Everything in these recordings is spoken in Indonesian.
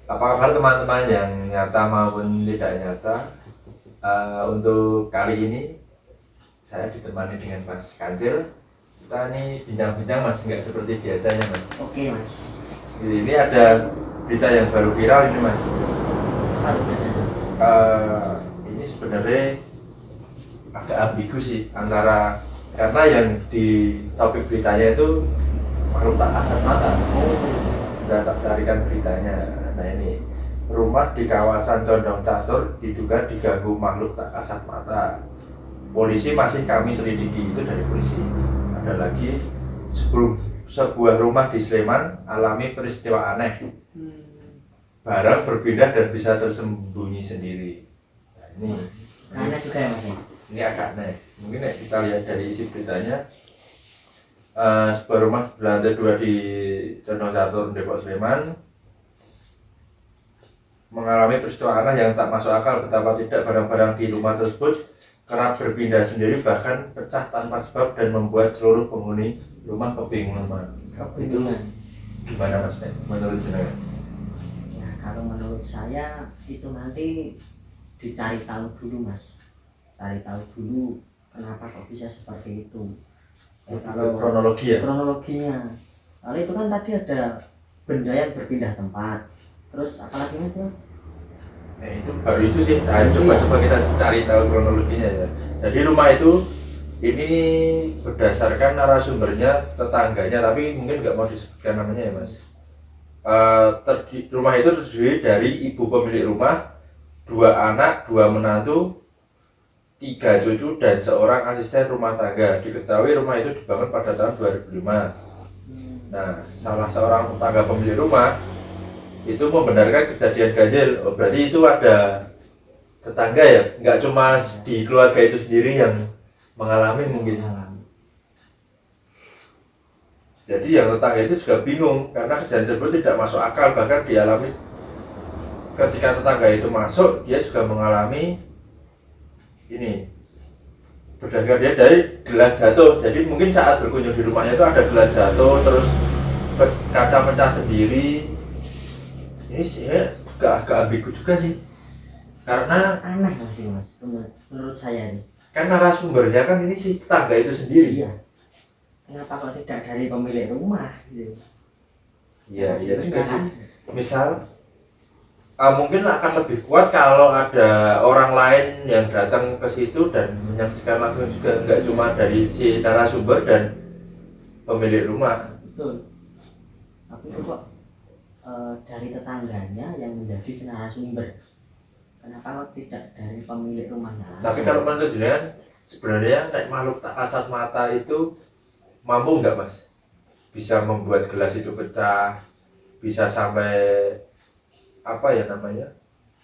Apa kabar teman-teman yang nyata maupun tidak nyata? Untuk kali ini saya ditemani dengan Mas Kancil. Kita ini bincang-bincang Mas, nggak seperti biasanya Mas. Oke Mas. Ini ada berita yang baru viral ini Mas. Ini sebenarnya agak ambigu sih antara, karena yang di topik beritanya itu makhluk tak kasat mata. Udah tak carikan beritanya. Nah ini, rumah di kawasan Condong Catur diduga diganggu makhluk tak kasat mata. Polisi masih kami selidiki, itu dari polisi. Ada lagi, sebuah rumah di Sleman alami peristiwa aneh. Barang berpindah dan bisa tersembunyi sendiri. Nah, ini Aneh juga ya Mas ya? Ini agak aneh. Mungkin kita lihat dari isi beritanya. Sebuah rumah berlantai 2 di Condong Catur, Depok, Sleman mengalami peristiwa aneh yang tak masuk akal. Betapa tidak, barang-barang di rumah tersebut kerap berpindah sendiri, bahkan pecah tanpa sebab dan membuat seluruh penghuni rumah kebingungan. Itu gimana Mas menurut jenengan? Ya kalau menurut saya itu nanti dicari tahu dulu Mas. Cari tahu dulu kenapa kok bisa seperti itu. Kalau Kronologi ya? Kronologinya. Kalau itu kan tadi ada benda yang berpindah tempat. Terus apalagi itu? Nah itu baru itu sih. Nah, coba kita cari tahu kronologinya ya. Jadi rumah itu ini berdasarkan narasumbernya tetangganya, tapi mungkin nggak mau disebutkan namanya ya Mas. Rumah itu terdiri dari ibu pemilik rumah, 2 anak, 2 menantu, 3 cucu, dan seorang asisten rumah tangga. Diketahui rumah itu dibangun pada tahun 2005. Nah, salah seorang tetangga pemilik rumah itu membenarkan kejadian ganjil. Oh, berarti itu ada tetangga ya, nggak cuma di keluarga itu sendiri yang mengalami mungkin. Jadi yang tetangga itu juga bingung karena kejadian tersebut tidak masuk akal, bahkan dialami ketika tetangga itu masuk, dia juga mengalami ini, berdasarkan dia dari gelas jatuh. Jadi mungkin saat berkunjung di rumahnya itu ada gelas jatuh, terus kaca pecah sendiri. Ini sih juga agak ambigu juga sih, karena Aneh Mas menurut saya nih. kan narasumbernya kan ini si tetangga itu sendiri. Iya. Kenapa kok tidak dari pemilik rumah gitu? Iya juga sih. Misal mungkin akan lebih kuat kalau ada orang lain yang datang ke situ dan menyaksikan langsung juga, nggak cuma dari si narasumber dan pemilik rumah. Betul. Tapi itu kok dari tetangganya yang menjadi narasumber. Kenapa kok tidak dari pemilik rumahnya langsung? Tapi kalau menurut jenengan sebenarnya naik makhluk tak kasat mata itu mampu nggak Mas? Bisa membuat gelas itu pecah, bisa sampai apa ya namanya,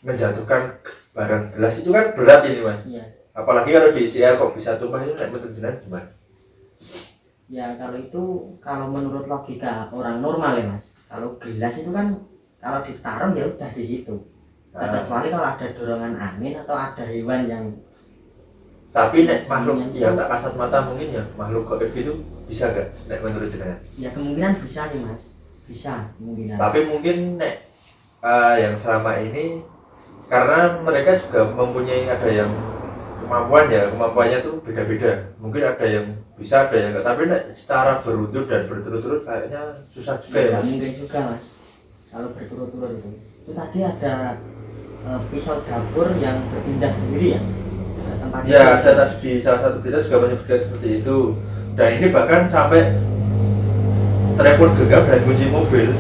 menjatuhkan barang gelas, itu kan berat ini Mas. Iya. Apalagi kalau diisi air kok bisa tumpah, itu naik menurut jenengan gimana? Ya kalau itu kalau menurut logika orang normal ya Mas. Kalau gelas itu kan kalau ditaruh ya udah di situ. Terkecuali kalau ada dorongan angin atau ada hewan yang. Tapi nek makhluk yang tak kasat mata mungkin ya makhluk gaib gitu bisa nggak nek menurut jenengan? Ya kemungkinan bisa sih Mas. Bisa kemungkinan. Tapi mungkin nek yang selama ini karena mereka juga mempunyai, ada yang kemampuannya tuh beda-beda. Mungkin ada yang bisa, ada yang enggak. Tapi nek secara beruntun dan berturut-turut kayaknya susah juga ya. Mungkin juga Mas. Kalau berturut-turut itu tadi ada pisau dapur yang berpindah sendiri ya. Ya, ada tadi di salah satu berita juga menyebutkan seperti itu. Dan ini bahkan sampai telepon genggam dan kunci mobil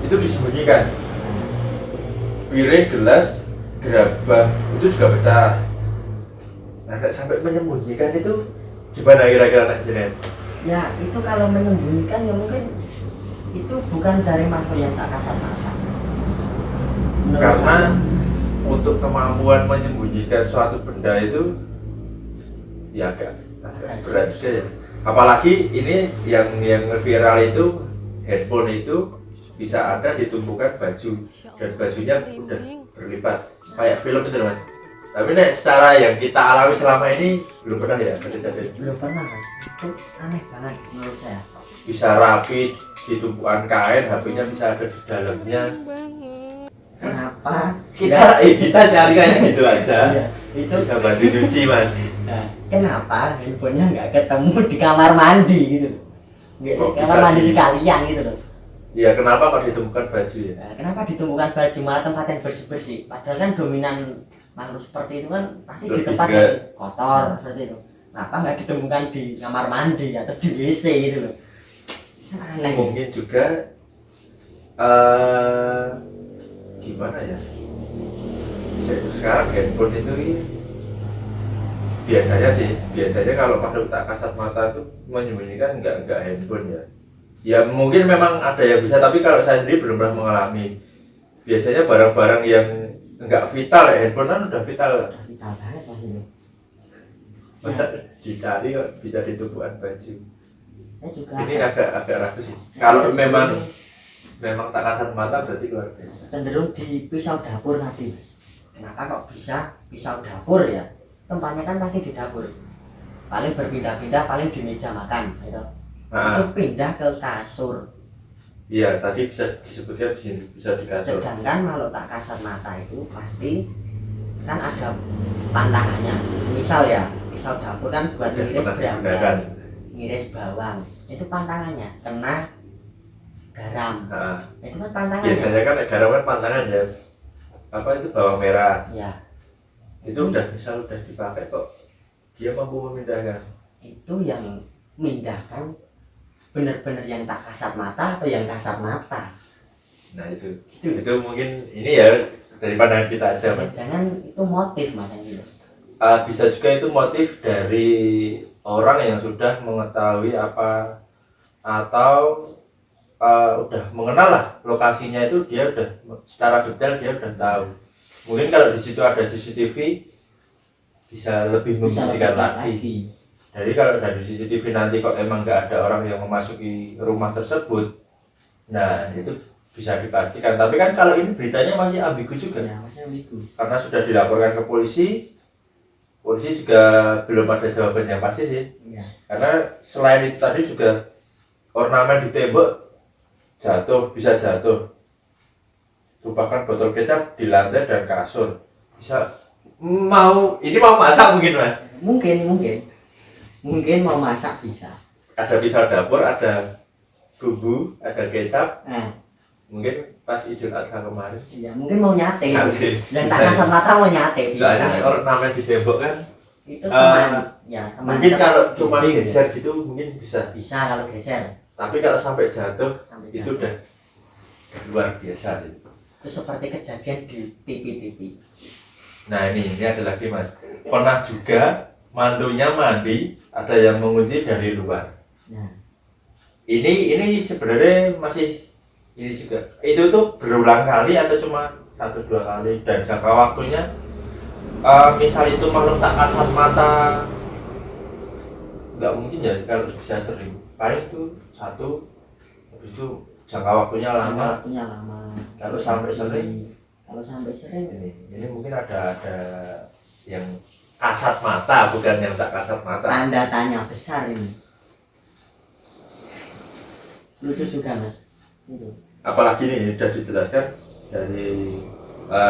itu disembunyikan. Piring, gelas, gerabah itu juga pecah. Nah, sampai menyembunyikan itu gimana kira-kira nak jenengan? Ya itu kalau menyembunyikan ya mungkin itu bukan dari makhluk yang tak kasat mata. Karena untuk kemampuan menyembunyikan suatu benda itu ya agak berat juga ya. Apalagi ini yang viral itu, handphone itu bisa ada ditumpukan baju dan bajunya udah berlipat kayak film itu Mas. Tapi nek secara yang kita alami selama ini belum pernah ya kejadian. Belum pernah Mas. Itu aneh banget menurut saya. Bisa rapi di tumpukan kain, HP-nya bisa ada di dalamnya. kenapa kita cari kayak gitu aja. Iya, itu Bisa bantu nyuci mas. nah, kenapa handphonenya nggak ketemu di kamar mandi gitu nggak Kok kamar bisa mandi di- sekalian gitu loh. Iya kenapa kok ditemukan baju ya? Nah, kenapa ditemukan baju malah tempat yang bersih-bersih? Padahal kan dominan makhluk seperti itu kan pasti di Lebih tempat ke- yang kotor seperti itu. Kenapa nggak ditemukan di kamar mandi atau di WC gitu loh? Kan aneh. Mungkin juga gimana ya? Sekarang handphone itu biasanya kalau makhluk tak kasat mata itu menyembunyikan nggak handphone ya. Ya mungkin memang ada yang bisa, tapi kalau saya sendiri belum pernah mengalami. Biasanya barang-barang yang nggak vital ya, handphone kan udah vital. Udah vital banget mas itu. Masa dicari kok bisa di tumpuan baju. Saya juga Ini agak agak ragu sih. Kalau memang tak kasat mata berarti luar biasa. cenderung di pisau dapur tadi. Kenapa kok bisa pisau dapur ya? Tempatnya kan pasti di dapur. Paling berpindah-pindah paling di meja makan gitu. Itu Nah, pindah ke kasur. iya tadi bisa disebutkan bisa di kasur. Sedangkan kalau tak kasat mata itu pasti kan ada pantangannya. Misal ya, pisau dapur kan buat Yang ngiris pernah bawang, digunakan. ngiris bawang. Itu pantangannya kena garam. Nah, Itu kan pantangannya. biasanya kan garam kan pantangan ya. Apa itu bawang merah? Ya, Itu udah misal udah dipakai kok dia mampu memindahkan. itu yang memindahkan benar-benar yang tak kasat mata atau yang kasat mata. Nah itu Gitu. itu mungkin ini ya dari pandangan kita aja mas. Jangan itu motif mas yang gitu. Bisa juga itu motif dari orang yang sudah mengetahui apa atau udah mengenal lah lokasinya, itu dia udah secara detail dia udah tahu. Mungkin kalau di situ ada CCTV bisa lebih Bisa membuktikan lebih lagi. Jadi kalau dari CCTV nanti kok emang nggak ada orang yang memasuki rumah tersebut, nah itu bisa dipastikan. Tapi kan kalau ini beritanya masih ambigu juga, Ya, masih ambigu. karena sudah dilaporkan ke polisi juga belum ada jawaban yang pasti sih. Iya. Karena selain itu tadi juga ornamen di tembok bisa jatuh, lupakan botol kecap di lantai dan kasur. Mau masak mungkin mas. Mungkin mau masak bisa. Ada pisau dapur, ada bumbu, ada kecap. Nah, Mungkin pas Idul Adha kemarin. ya mungkin mau nyate. Nyate. Yang tak kasat mata mau nyate bisa. Soalnya ornamen di tembok kan. Itu teman, ya teman. Mungkin cek kalau cuma dinding. geser gitu mungkin bisa. Bisa kalau geser Tapi kalau sampai jatuh sampai itu jatuh. udah luar biasa. Itu seperti kejadian di TV-TV. Nah ini ada lagi mas. Pernah juga mantunya mandi, ada yang mengunci dari luar. Nah, Ini sebenarnya masih ini juga. Itu tuh berulang kali atau cuma 1-2 kali, dan jangka waktunya misal itu makhluk tak kasat mata nggak mungkin ya kalau bisa sering. Paling itu satu, habis itu jangka waktunya lama. waktunya lama. Kalau sampai sering, Kalau sampai sering ini mungkin ada yang kasat mata, bukan yang tak kasat mata. tanda tanya besar ini. Lucu juga mas. Itu. Apalagi nih sudah dijelaskan dari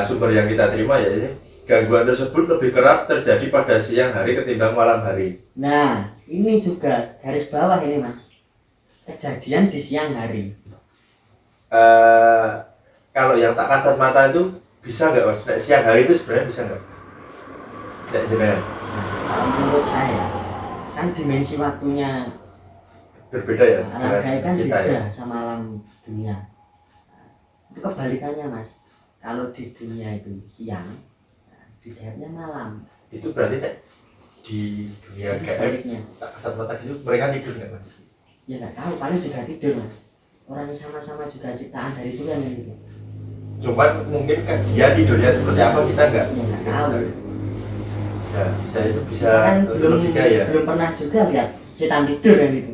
sumber yang kita terima ya ini, gangguan tersebut lebih kerap terjadi pada siang hari ketimbang malam hari. Nah, ini juga garis bawah ini mas. Kejadian di siang hari. Kalau yang tak kasat mata itu bisa nggak mas? Nek siang hari itu sebenarnya bisa nggak? Nek jenengan Kalau menurut saya kan dimensi waktunya berbeda ya alam gaib kan kita beda ya. sama alam dunia. Nah, itu kebalikannya mas. Kalau di dunia itu siang, nah, di gaibnya malam. Itu berarti nek di dunia Itu gaib sebaliknya. tak kasat mata gitu mereka tidur nggak mas? Ya nggak tahu, paling juga tidur mas. Orang sama-sama juga ciptaan dari Tuhan kan gitu. Cuman mungkin kan dia tidurnya seperti apa kita nggak. Ya nggak tahu. Bisa itu bisa Kan belum logika ya. belum pernah juga lihat setan tidur kan gitu.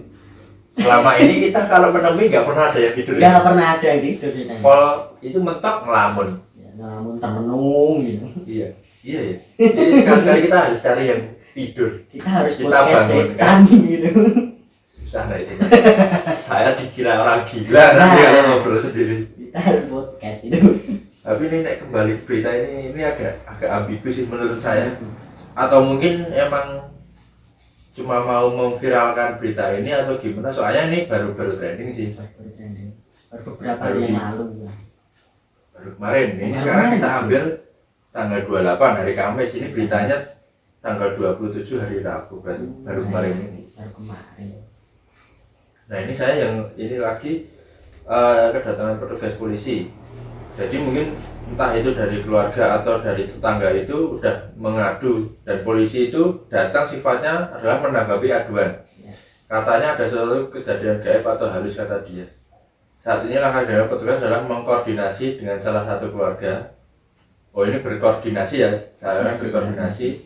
Selama ini kita kalau menemui nggak pernah ada yang tidur. Nggak pernah ada yang tidur setan. Pol itu mentok ngelamun. Ya, namun termenung gitu. Iya, iya ya. Jadi sekali-kali kita harus cari yang tidur. Kita harus Kita podcast bangun, setan gitu. Susah nah itu. Saya dikira orang gila nanti Nah. kalau ngobrol sendiri. Kita harus podcast itu. Tapi ini nek kembali ke berita ini agak ambigu sih menurut saya. Atau mungkin emang cuma mau memviralkan berita ini atau gimana? Soalnya ini baru trending sih. Baru trending. Baru beberapa hari yang lalu ya. Baru kemarin. Ini sekarang kita ambil tanggal 28 hari Kamis. Ini beritanya tanggal 27 hari Rabu, berarti baru kemarin ini. Baru kemarin. Nah ini saya yang ini lagi kedatangan petugas polisi. Jadi mungkin entah itu dari keluarga atau dari tetangga itu udah mengadu dan polisi itu datang sifatnya adalah menanggapi aduan. Katanya ada suatu kejadian gaib atau halus kata dia. Saat ini langkah dari petugas adalah mengkoordinasi dengan salah satu keluarga. Oh ini berkoordinasi ya, saya berkoordinasi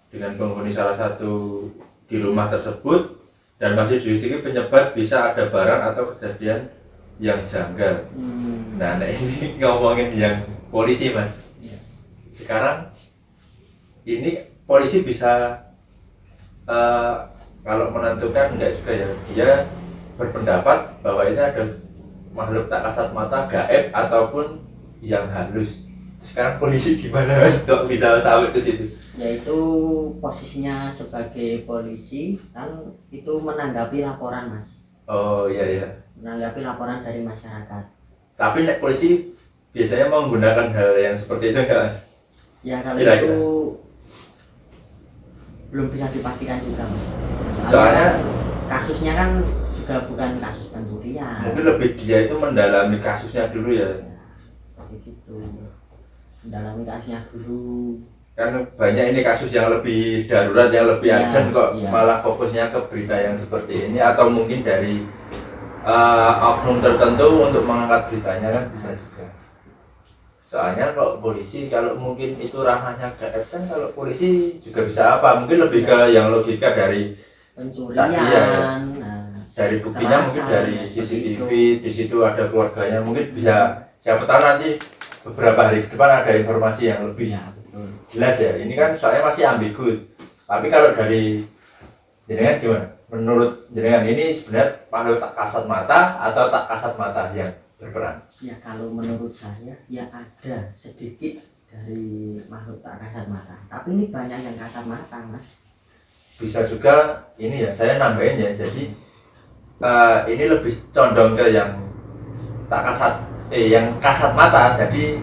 dengan penghuni salah satu di rumah tersebut dan masih diselidiki penyebab bisa ada barang atau kejadian yang janggal. Nah ini ngomongin yang polisi mas. Sekarang ini polisi bisa kalau menentukan enggak juga ya, dia berpendapat bahwa ini ada makhluk tak kasat mata gaib ataupun yang halus. Sekarang polisi gimana mas kok bisa sampai ke situ? Yaitu posisinya sebagai polisi kan itu menanggapi laporan mas. Oh iya. Menanggapi laporan dari masyarakat. Tapi nek polisi biasanya menggunakan hal yang seperti itu enggak mas? Ya kalau Kira-kira. itu belum bisa dipastikan juga mas. Soalnya kasusnya kan juga bukan kasus pencurian. mungkin lebih dia itu mendalami kasusnya dulu ya. Gitu. Mendalami kasusnya dulu. Kan banyak ini kasus yang lebih darurat, yang lebih Ya, urgent kok ya. malah fokusnya ke berita yang seperti ini atau mungkin dari oknum tertentu untuk mengangkat beritanya kan bisa juga. Soalnya kalau polisi kalau mungkin itu ranahnya gaib kan kalau polisi juga bisa apa mungkin lebih ke yang logika dari Pencurian. Iya. Nah, dari buktinya mungkin kekerasan, dari ya, seperti CCTV itu. di situ ada keluarganya mungkin bisa siapa tahu nanti beberapa hari ke depan ada informasi yang lebih ya betul. jelas ya. Ini kan soalnya masih ambigu. Tapi kalau dari jenengan gimana? Menurut jenengan ini sebenarnya makhluk tak kasat mata atau tak kasat mata yang berperan? Ya kalau menurut saya ya ada sedikit dari makhluk tak kasat mata. Tapi ini banyak yang kasat mata mas. Bisa juga ini ya saya nambahin ya. Jadi ini lebih condong ke yang tak kasat yang kasat mata. Jadi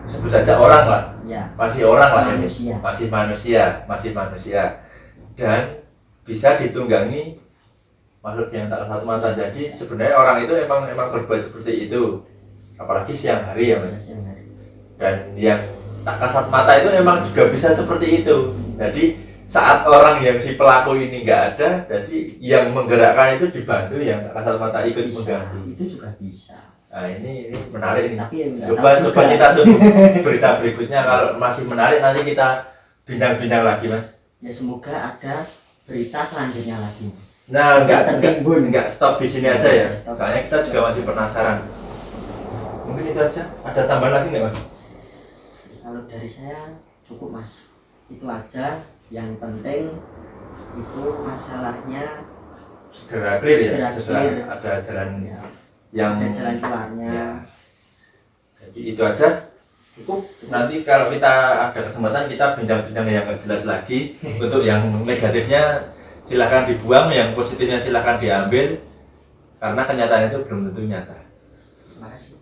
sebut saja orang lah. Ya. Masih orang lah Manusia. ini. Masih manusia. Dan bisa ditunggangi makhluk yang tak kasat mata. Jadi sebenarnya orang itu emang berbuat seperti itu. Apalagi siang hari ya mas. Dan yang tak kasat mata itu emang juga bisa seperti itu. Jadi saat orang yang si pelaku ini nggak ada, jadi yang menggerakkan itu dibantu yang tak kasat mata ikut Bisa. mengganggu. Itu juga bisa. Nah ini menarik nih. Tapi ya nggak Coba tahu juga. kita tunggu berita berikutnya kalau masih menarik nanti kita bincang-bincang lagi mas. Ya semoga ada berita selanjutnya lagi mas. Nah Tertimbun. nggak stop di sini aja ya. Stop. Soalnya kita juga masih penasaran. Mungkin itu aja. Ada tambahan lagi nggak mas? Kalau dari saya cukup mas. Itu aja. Yang penting itu masalahnya Segera clear ya. Segera Setelah clear. ada jalan ya, yang ada jalan keluarnya. ya. Jadi itu aja cukup. Nanti kalau kita ada kesempatan kita bincang-bincang yang nggak jelas lagi. Untuk yang negatifnya silahkan dibuang, yang positifnya silahkan diambil karena kenyataannya itu belum tentu nyata. Terima kasih.